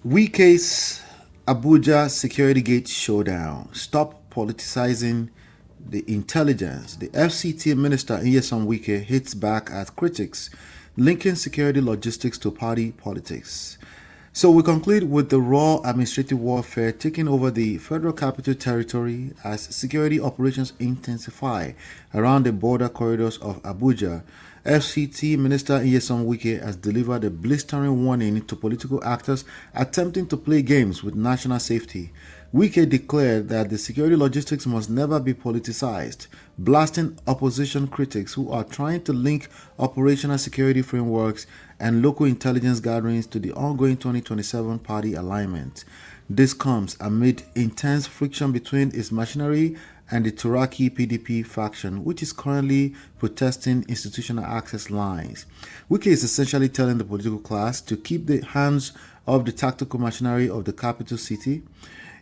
WIKE'S Abuja Security Gate Showdown. Stop politicizing the intelligence. The FCT Minister Nyesom Wike hits back at critics, linking security logistics to party politics. So we conclude with the raw administrative warfare taking over the Federal Capital Territory as security operations intensify around the border corridors of Abuja. FCT Minister Nyesom Wike has delivered a blistering warning to political actors attempting to play games with national safety. Wike declared that the security logistics must never be politicized, blasting opposition critics who are trying to link operational security frameworks and local intelligence gatherings to the ongoing 2027 party alignment. This comes amid intense friction between its machinery and the Turaki PDP faction, which is currently protesting institutional access lines. Wike is essentially telling the political class to keep the hands of the tactical machinery of the capital city.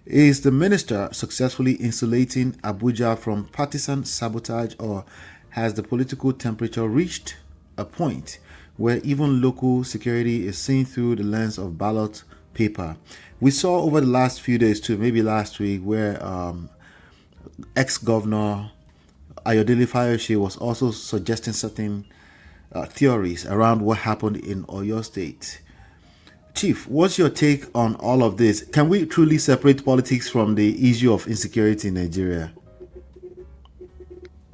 Is the minister successfully insulating Abuja from partisan sabotage, or has the political temperature reached a point where even local security is seen through the lens of ballot paper? We saw over the last few days, too, maybe last week, where ex-governor Ayodele Fayose was also suggesting certain theories around what happened in Oyo State. Chief, what's your take on all of this? Can we truly separate politics from the issue of insecurity in Nigeria?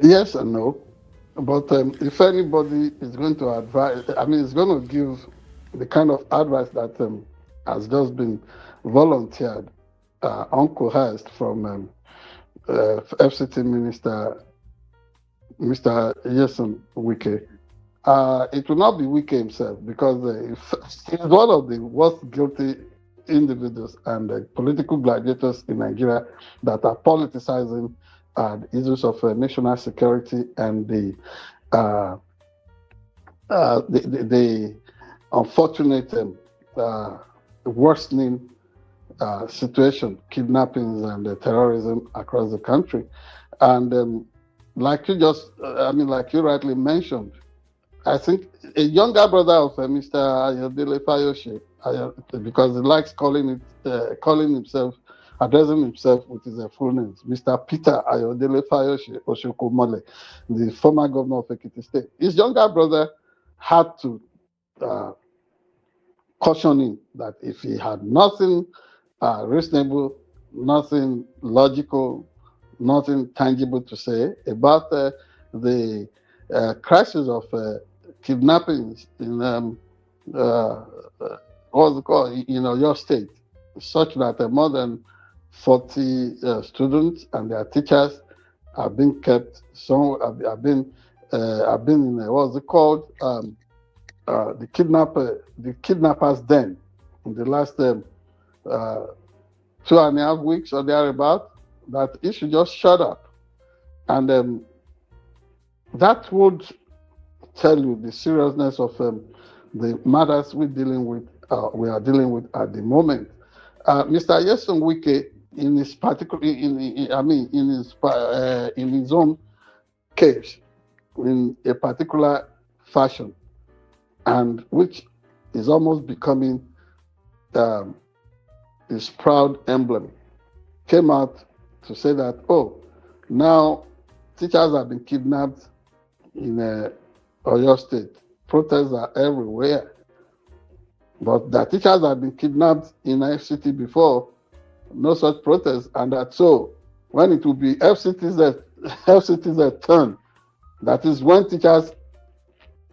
Yes and no. But if anybody is going to advise, I mean, it's going to give the kind of advice that has just been volunteered, uncoerced from FCT Minister Mr. Nyesom Wike. It will not be Wike himself because he's one of the worst guilty individuals and political gladiators in Nigeria that are politicizing issues of national security and the unfortunate worsening situation, kidnappings and terrorism across the country. And like you rightly mentioned, I think a younger brother of Mr. Ayodele Fayose, because he likes calling himself, addressing himself with his full names, Mr. Peter Ayodele Fayose Oshokomole, the former governor of Ekiti State. His younger brother had to caution him that if he had nothing reasonable, nothing logical, nothing tangible to say about the crisis of kidnappings in what's it called, your state, such that more than 40 students and their teachers have been kept. Some have been in what's it called, the kidnappers' den in the last 2.5 weeks or thereabout. That it should just shut up, and that would tell you the seriousness of the matters we are dealing with at the moment. Mr. Nyesom Wike, in his particular, in his own case, in a particular fashion, and which is almost becoming his proud emblem, came out to say that, now teachers have been kidnapped in Oyo State. Protests are everywhere. But that teachers have been kidnapped in FCT before, no such protests, and that so when it will be FCT's turn, that is when teachers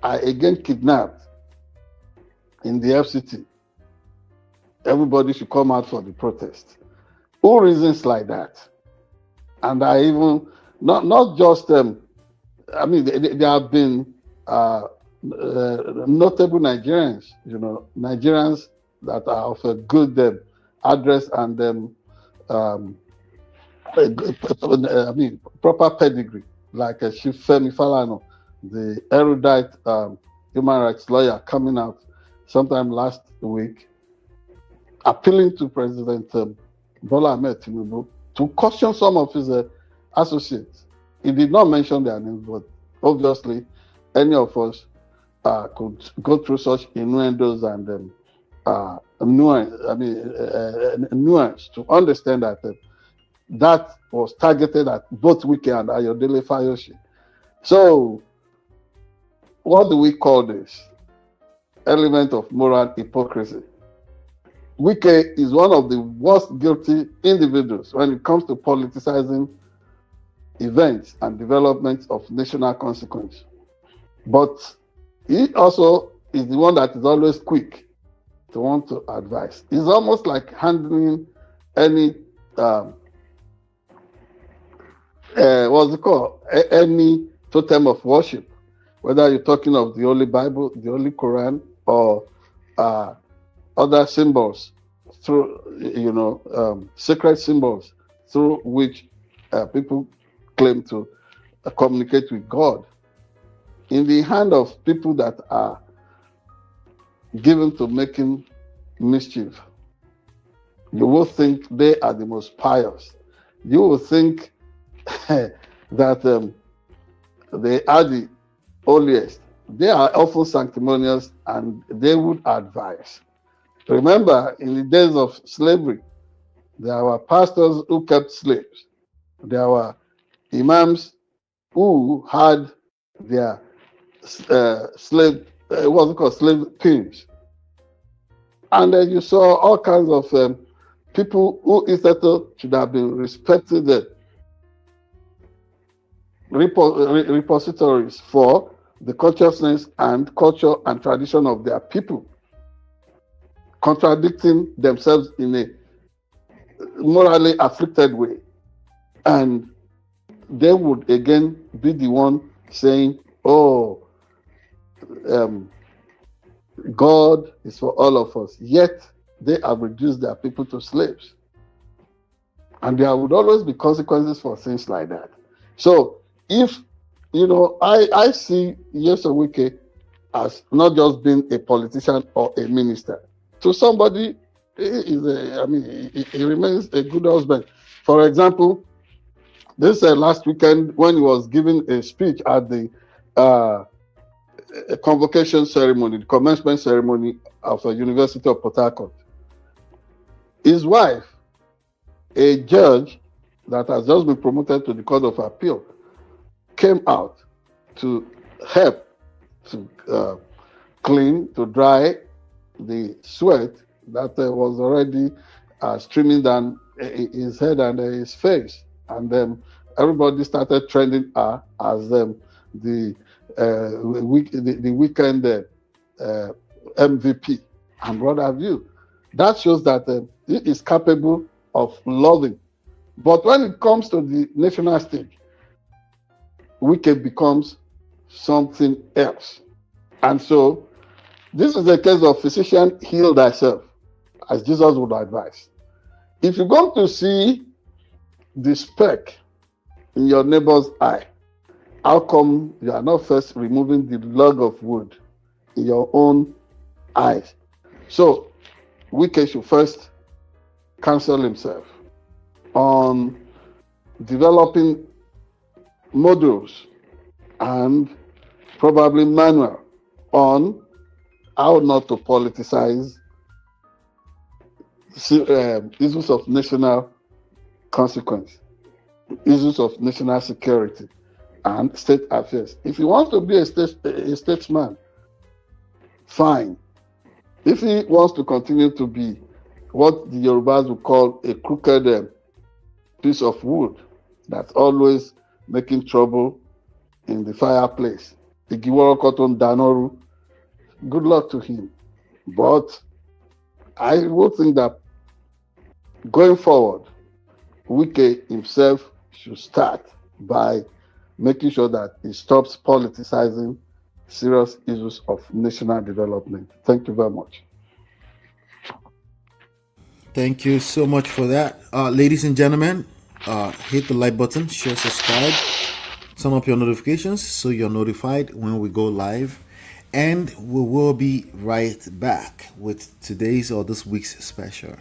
are again kidnapped in the FCT, everybody should come out for the protest. Who reasons like that? And I even not just there have been notable Nigerians, Nigerians that are of a good address and proper pedigree, like Chief Femi Falana, the erudite human rights lawyer, coming out sometime last week, appealing to President Bola Ahmed Tinubu to caution some of his associates. He did not mention their names, but obviously any of us could go through such innuendos and nuance to understand that that was targeted at both Wike and Ayodele Fayose. So, what do we call this? Element of moral hypocrisy. Wike is one of the worst guilty individuals when it comes to politicizing events and developments of national consequence. But he also is the one that is always quick to want to advise. It's almost like handling any what's it called? Any totem of worship, whether you're talking of the Holy Bible, the Holy Quran, or other symbols through, sacred symbols through which people claim to communicate with God. In the hand of people that are given to making mischief, you will think they are the most pious. You will think that they are the holiest. They are often sanctimonious and they would advise. Remember, in the days of slavery, there were pastors who kept slaves. There were imams who had their slave pins. And then you saw all kinds of people who instead should have been respected repositories for the consciousness and culture and tradition of their people, contradicting themselves in a morally afflicted way. And they would again be the one saying, oh, God is for all of us. Yet they have reduced their people to slaves. And there would always be consequences for things like that. So if, I see Nyesom Wike as not just being a politician or a minister. To somebody, he remains a good husband. For example, this last weekend when he was giving a speech at the convocation ceremony, the commencement ceremony of the University of Port Harcourt, his wife, a judge that has just been promoted to the Court of Appeal, came out to help to clean, to dry the sweat that was already streaming down his head and his face. And then everybody started trending her as the weekend MVP and what have you. That shows that he is capable of loving. But when it comes to the national stage, Wike becomes something else. And so this is a case of physician, heal thyself, as Jesus would advise. If you're going to see the speck in your neighbor's eye, how come you are not first removing the log of wood in your own eyes? So Wike should first counsel himself on developing modules and probably manual on how not to politicize issues of national consequence, issues of national security and state affairs. If he wants to be a statesman, fine. If he wants to continue to be what the Yorubas would call a crooked piece of wood that's always making trouble in the fireplace, Igiworokoton Danoru, good luck to him. But I would think that going forward, Wike himself should start by making sure that he stops politicizing serious issues of national development. Thank you very much. Thank you so much for that. Ladies and gentlemen, hit the like button, share, subscribe, turn up your notifications so you're notified when we go live. And we will be right back with today's or this week's special.